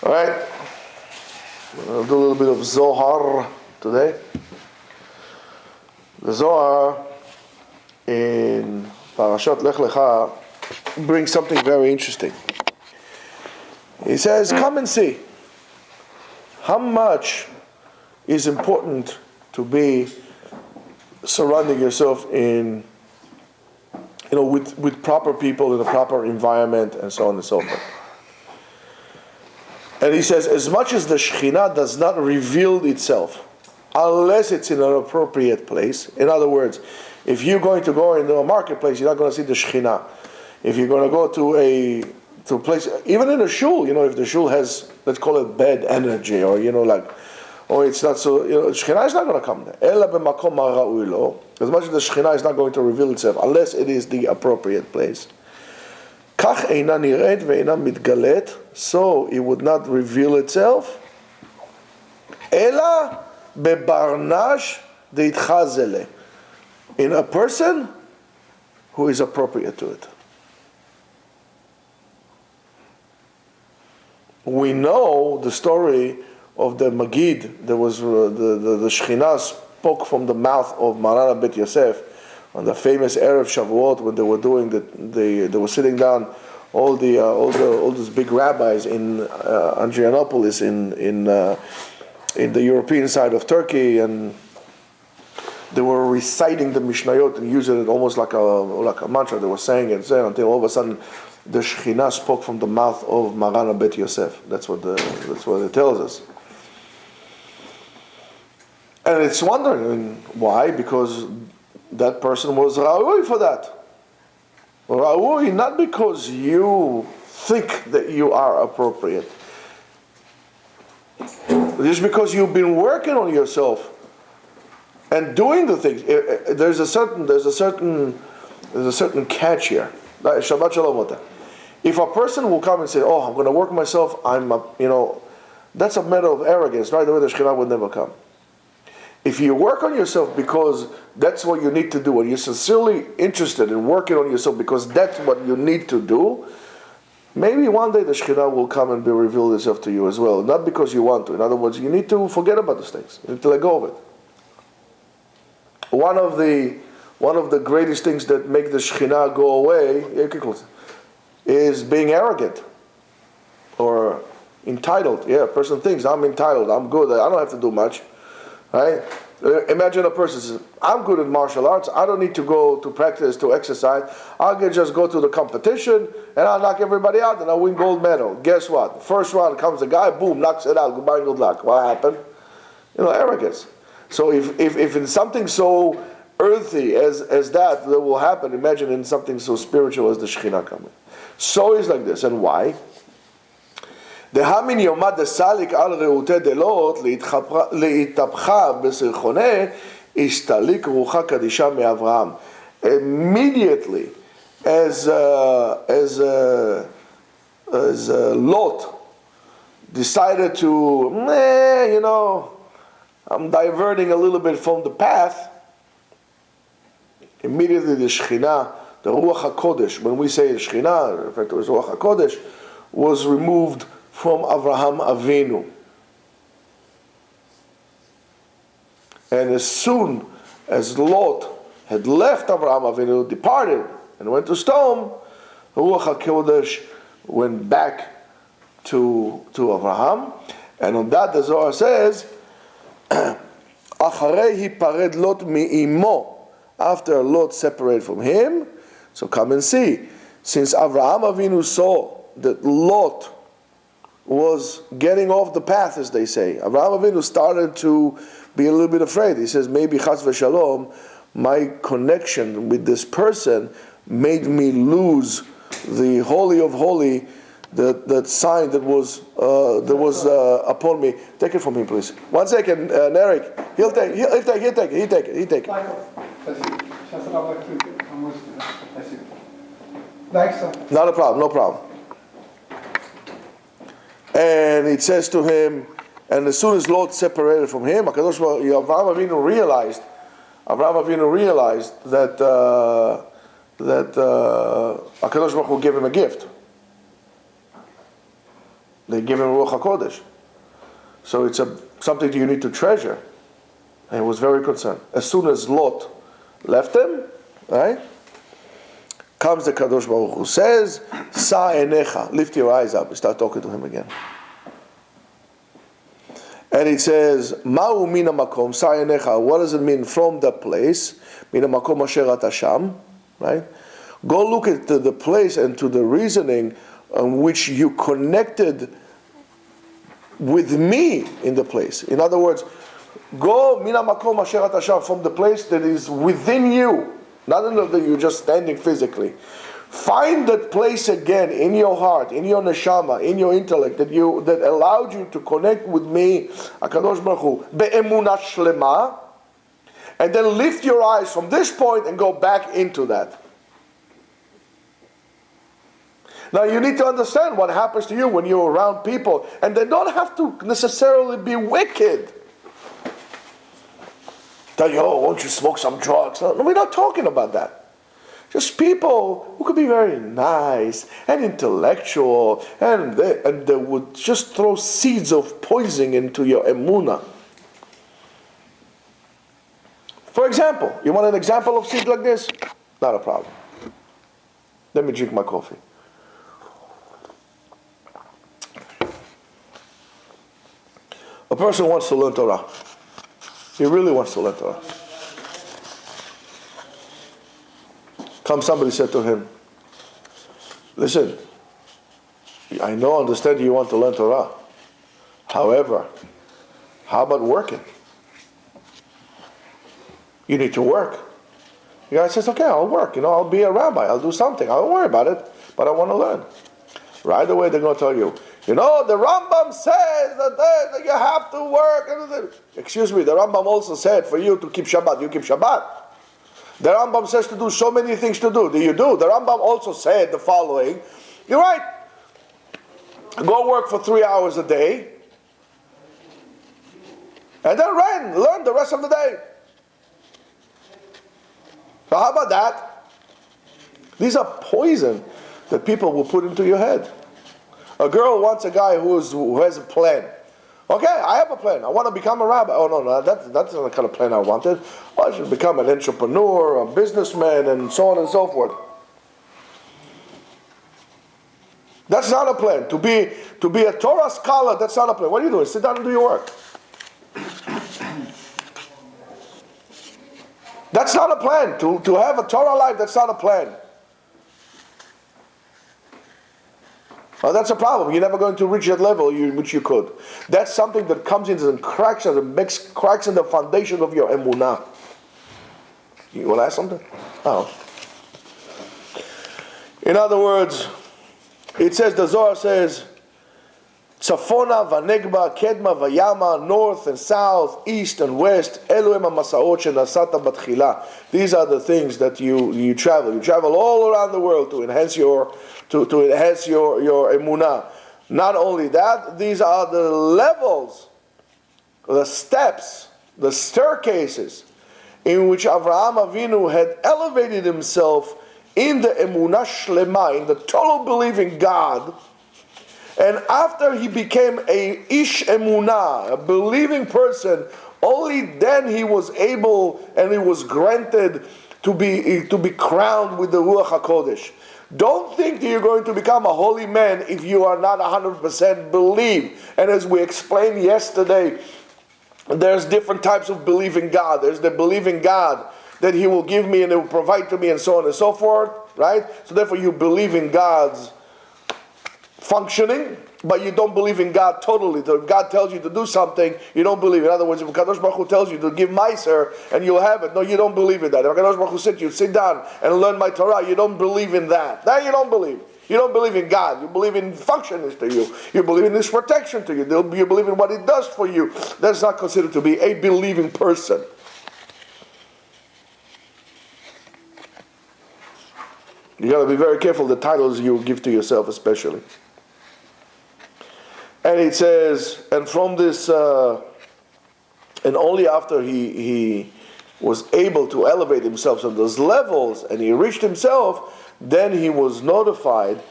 All right, we'll do a little bit of Zohar today. The Zohar in Parashat Lech Lecha brings something very interesting. He says, come and see how much is important to be surrounding yourself in, with proper people in a proper environment and so on and so forth. And he says, as much as the Shekhinah does not reveal itself, unless it's in an appropriate place. In other words, if you're going to go into a marketplace, you're not going to see the Shekhinah. If you're going to go to a place, even in a shul, if the shul has, let's call it bad energy, or it's not so, Shekhinah is not going to come there. Ela b'makom ha'ra'ui lo. As much as the Shekhinah is not going to reveal itself, unless it is the appropriate place. כך אינה נראית ואינה מתגלית, so it would not reveal itself, אלא בברנש דהתחזלה, in a person who is appropriate to it. We know the story of the Magid. There was the Shekhinah spoke from the mouth of Maran Bet Yosef on the famous Erev Shavuot when they were doing they were sitting down, all those big rabbis in Andrianopolis in the European side of Turkey, and they were reciting the Mishnayot and using it almost like a mantra. They were saying it until all of a sudden the Shekhinah spoke from the mouth of Maran Bet Yosef. That's what it tells us. And it's wondering why, because that person was Ra'ui for that. Ra'ui, not because you think that you are appropriate. Just because you've been working on yourself and doing the things. There's a certain catch here. Shabbat Shalom. If a person will come and say, "Oh, I'm going to work myself," that's a matter of arrogance. Right away, the Shekhinah would never come. If you work on yourself because that's what you need to do, and you're sincerely interested in working on yourself because that's what you need to do, maybe one day the Shekhinah will come and be revealed itself to you as well. Not because you want to. In other words, you need to forget about those things. You need to let go of it. One of the greatest things that make the Shekhinah go away is being arrogant or entitled. Yeah, a person thinks, I'm entitled, I'm good, I don't have to do much. Right? Imagine a person says, I'm good at martial arts, I don't need to go to practice, to exercise, I can just go to the competition and I'll knock everybody out and I'll win gold medal. Guess what? First round comes the guy, boom, knocks it out, goodbye and good luck. What happened? Arrogance. So if in something so earthy as that will happen, imagine in something so spiritual as the Shekhinah coming. So it's like this. And why? דהמין יומא דסליק על רעותי דלות להתהפכה בסרחוני הסתליק רוחה קדישה מאברהם. Immediately as Lot decided to, I'm diverting a little bit from the path, immediately the Shekhinah, the Ruach HaKodesh, when we say Shekhinah, in fact it was Ruach HaKodesh, was removed from Avraham Avinu. And as soon as Lot had left Avraham Avinu, departed, and went to Sodom, Ruach HaKodesh went back to Avraham. And on that the Zohar says, Acharei hipared Lot mi'imo, after Lot separated from him. So come and see. Since Avraham Avinu saw that Lot was getting off the path, as they say, Avraham Avinu started to be a little bit afraid. He says, maybe Chas v'Shalom, my connection with this person made me lose the Holy of Holy, that sign that was upon me. Take it from him, please. 1 second, Eric. He'll take it. Not a problem, no problem. And it says to him, and as soon as Lot separated from him, Avraham Avinu realized that HaKadosh Baruch Hu gave him a gift. They give him Ruach HaKodesh. So it's something that you need to treasure. And he was very concerned. As soon as Lot left him, right, comes the Kadosh Baruch Hu, says, Sa enecha, lift your eyes up. We start talking to him again. And it says, Ma'u mina makom, Sa enecha. What does it mean from the place? Mina makom asher ata sham, right? Go look at the place and to the reasoning on which you connected with me in the place. In other words, go mina makom asher ata sham, from the place that is within you, not that you're just standing physically. Find that place again in your heart, in your neshama, in your intellect that allowed you to connect with me, HaKadosh Baruch Hu, be'emunah shlema, and then lift your eyes from this point and go back into that. Now you need to understand what happens to you when you're around people, and they don't have to necessarily be wicked. Tell you, oh, won't you smoke some drugs? No, we're not talking about that. Just people who could be very nice and intellectual, and they would just throw seeds of poison into your emunah. For example, you want an example of seed like this? Not a problem. Let me drink my coffee. A person wants to learn Torah. He really wants to learn Torah. Somebody said to him, listen, I understand you want to learn Torah. However, how about working? You need to work. The guy says, okay, I'll work. I'll be a rabbi. I'll do something. I don't worry about it, but I want to learn. Right away, they're going to tell you, the Rambam says that you have to work. Excuse me, the Rambam also said for you to keep Shabbat, you keep Shabbat. The Rambam says to do so many things to do. Do you do? The Rambam also said the following. You're right. Go work for 3 hours a day. And then learn the rest of the day. So how about that? These are poison that people will put into your head. A girl wants a guy who has a plan. Okay, I have a plan. I want to become a rabbi. Oh, no, that's not the kind of plan I wanted. I should become an entrepreneur, a businessman, and so on and so forth. That's not a plan. To be a Torah scholar, that's not a plan. What are you doing? Sit down and do your work. That's not a plan. To have a Torah life, that's not a plan. Well, that's a problem. You're never going to reach that level which you could. That's something that comes in and cracks and makes cracks in the foundation of your emunah. You want to ask something? Oh. In other words, it says, the Zohar says, Tzafona v'negba, kedma v'yama, north and south, east and west, Elohim ha'masaot shenasata batchila. These are the things that you travel. You travel all around the world to enhance your emunah. Not only that, these are the levels, the steps, the staircases in which Avraham Avinu had elevated himself in the emunah shlema, in the total belief in God. And after he became a ish emunah, a believing person, only then he was able and he was granted to be crowned with the Ruach HaKodesh. Don't think that you're going to become a holy man if you are not 100% believe. And as we explained yesterday, there's different types of belief in God. There's the belief in God that He will give me and He will provide to me and so on and so forth, right? So therefore you believe in God's functioning, but you don't believe in God totally. So if God tells you to do something, you don't believe. In other words, if Kadosh Baruch Hu tells you to give Meiser and you'll have it, no, you don't believe in that. If Kadosh Baruch Hu said you sit down and learn my Torah, you don't believe in that. That you don't believe. You don't believe in God. You believe in functions to you. You believe in His protection to you. You believe in what He does for you. That's not considered to be a believing person. You got to be very careful the titles you give to yourself, especially. And it says, and from this, and only after he was able to elevate himself on those levels, and he reached himself, then he was notified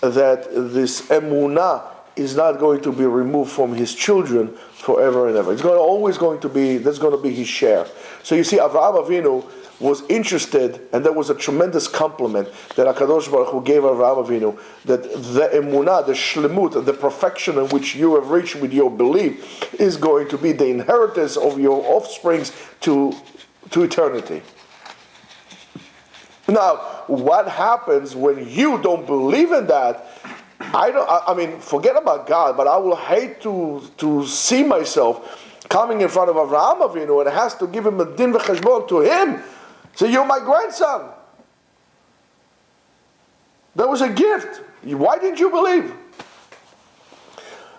that this emunah is not going to be removed from his children forever and ever. It's always going to be, that's going to be his share. So you see, Avraham Avinu was interested, and that was a tremendous compliment that HaKadosh Baruch Hu gave Avraham Avinu, that the emunah, the shlemut, the perfection in which you have reached with your belief is going to be the inheritance of your offsprings to eternity. Now, what happens when you don't believe in that? I mean, forget about God, but I will hate to see myself coming in front of Avraham Avinu and has to give him a din v'cheshbon to him. So you're my grandson. That was a gift. Why didn't you believe?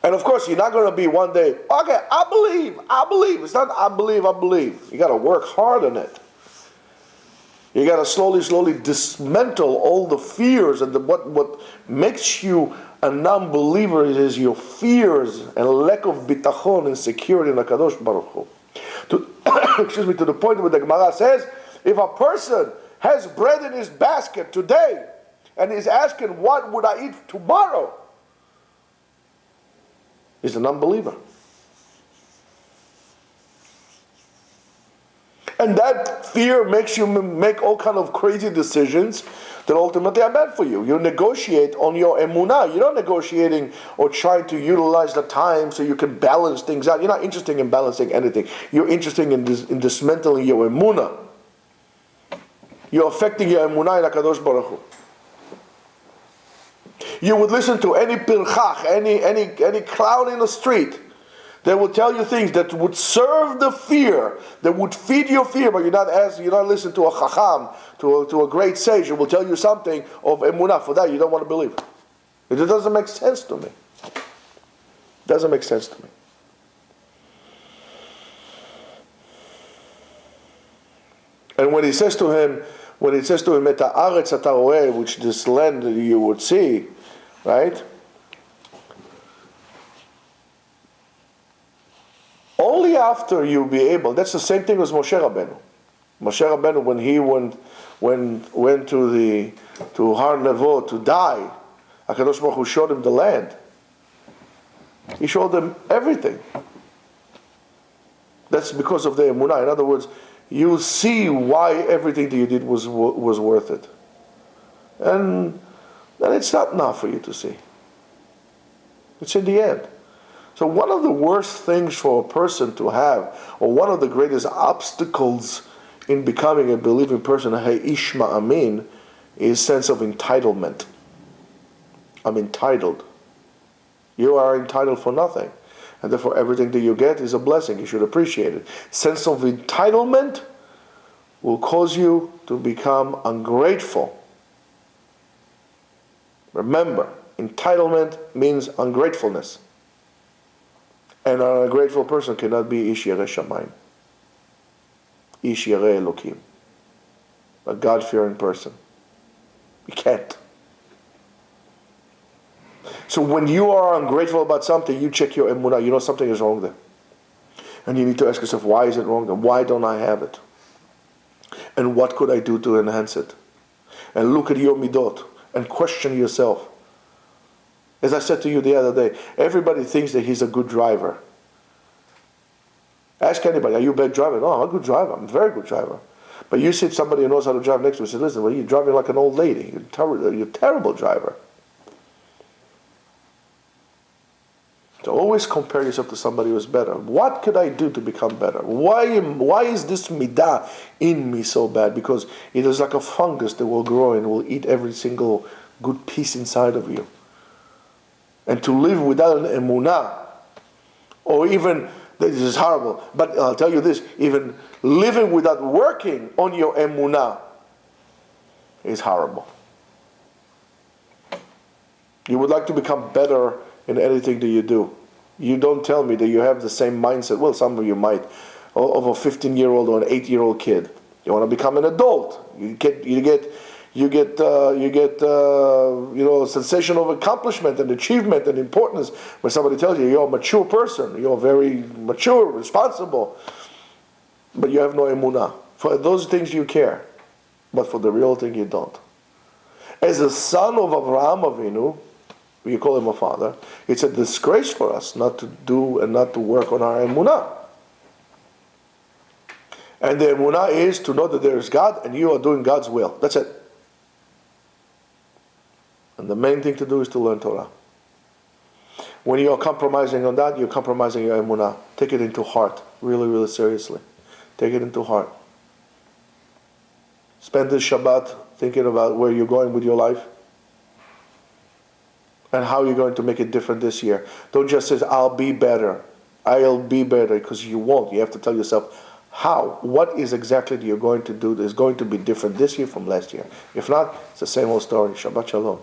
And of course, you're not going to be one day, okay, I believe. It's not I believe. You got to work hard on it. You got to slowly dismantle all the fears, and what makes you a non-believer is your fears and lack of bitachon and security in HaKadosh Baruch Hu. To the point where the Gemara says, if a person has bread in his basket today and is asking, what would I eat tomorrow? He's an unbeliever. And that fear makes you make all kind of crazy decisions that ultimately are bad for you. You negotiate on your emunah. You're not negotiating or trying to utilize the time so you can balance things out. You're not interested in balancing anything. You're interested in dismantling your emunah. You're affecting your emunah in HaKadosh Baruch Hu. You would listen to any pirchach, any clown in the street. They will tell you things that would serve the fear, that would feed your fear, but you're not listening to a chacham, to a great sage who will tell you something of emunah. For that, you don't want to believe. It doesn't make sense to me. It doesn't make sense to me. And when he says to him, "Et haaretz ata roeh," which this land you would see, right? Only after you'll be able. That's the same thing as Moshe Rabbeinu. Moshe Rabbeinu, when he went to Har Nevo to die, HaKadosh Baruch Hu showed him the land. He showed him everything. That's because of the emunah. In other words, you see why everything that you did was worth it. And then it's not enough for you to see. It's in the end. So one of the worst things for a person to have, or one of the greatest obstacles in becoming a believing person, hey ishma amin, is sense of entitlement. I'm entitled. You are entitled for nothing. And therefore everything that you get is a blessing. You should appreciate it. Sense of entitlement will cause you to become ungrateful. Remember, entitlement means ungratefulness. And an ungrateful person cannot be ish yareh shamayim, ish yareh Elokim, a God-fearing person. You can't. So when you are ungrateful about something, you check your emunah. You know something is wrong there. And you need to ask yourself, why is it wrong there? Why don't I have it? And what could I do to enhance it? And look at your midot and question yourself. As I said to you the other day, everybody thinks that he's a good driver. Ask anybody, are you a bad driver? No, I'm a good driver. I'm a very good driver. But you see somebody who knows how to drive next to you and say, listen, well, you're driving like an old lady. You're a terrible driver. So always compare yourself to somebody who's better. What could I do to become better? Why is this midah in me so bad? Because it is like a fungus that will grow and will eat every single good piece inside of you. And to live without an emunah, or even, this is horrible, but I'll tell you this, even living without working on your emunah is horrible. You would like to become better in anything that you do. You don't tell me that you have the same mindset, well, some of you might, of a 15-year-old or an 8-year-old kid. You want to become an adult. You get a sensation of accomplishment and achievement and importance when somebody tells you you're a mature person, you're very mature, responsible, but you have no emunah. For those things you care, but for the real thing you don't. As a son of Avraham Avinu, you call him a father, it's a disgrace for us not to do and not to work on our emunah. And the emunah is to know that there is God and you are doing God's will. That's it. And the main thing to do is to learn Torah. When you are compromising on that, you're compromising your emunah. Take it into heart, really, really seriously. Take it into heart. Spend this Shabbat thinking about where you're going with your life and how you're going to make it different this year. Don't just say, I'll be better, because you won't. You have to tell yourself, how? What is exactly that you're going to do that is going to be different this year from last year? If not, it's the same old story. Shabbat Shalom.